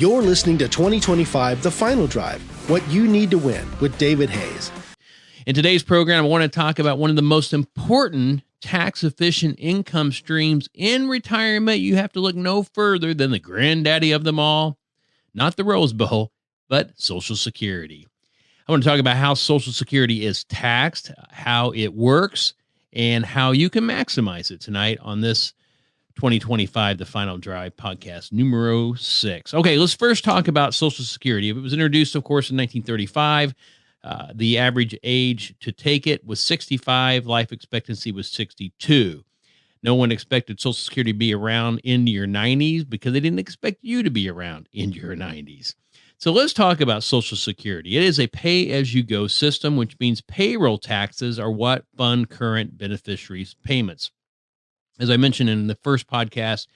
You're listening to 2025 The Final Drive, What You Need to Win with David Hayes. In today's program, I want to talk about one of the most important tax-efficient income streams in retirement. You have to look no further than the granddaddy of them all, not the Rose Bowl, but Social Security. I want to talk about how Social Security is taxed, how it works, and how you can maximize it tonight on this 2025 The Final Drive podcast numero 6. Okay, let's first talk about Social Security. It was introduced, of course, in 1935. The average age to take it was 65. Life expectancy was 62. No one expected Social Security to be around into your 90s because they didn't expect you to be around in your 90s. So let's talk about Social Security. It is a pay-as-you-go system, which means payroll taxes are what fund current beneficiaries' payments. As I mentioned in the first podcast,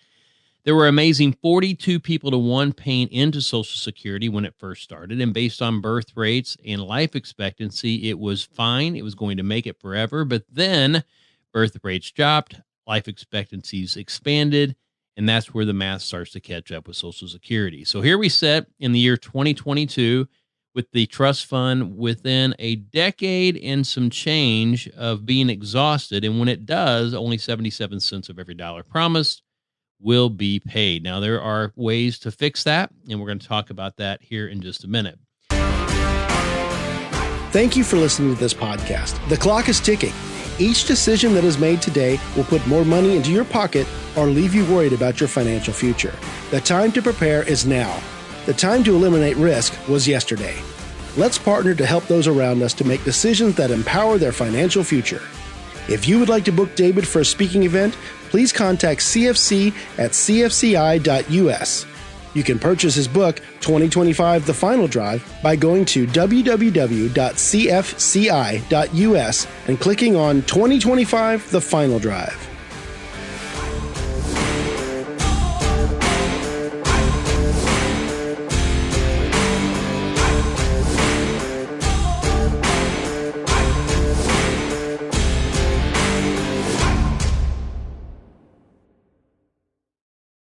there were amazing 42 people to 1 paying into Social Security when it first started, and based on birth rates and life expectancy, it was fine. It was going to make it forever, but then birth rates dropped, life expectancies expanded, and that's where the math starts to catch up with Social Security. So here we sit in the year 2022 with the trust fund within a decade and some change of being exhausted, and when it does, only 77 cents of every dollar promised will be paid. Now, there are ways to fix that, and we're going to talk about that here in just a minute. Thank you for listening to this podcast. The clock is ticking. Each decision that is made today will put more money into your pocket or leave you worried about your financial future. The time to prepare is now. The time to eliminate risk was yesterday. Let's partner to help those around us to make decisions that empower their financial future. If you would like to book David for a speaking event, please contact CFC at cfci.us. You can purchase his book, 2025 The Final Drive, by going to www.cfci.us and clicking on 2025 The Final Drive.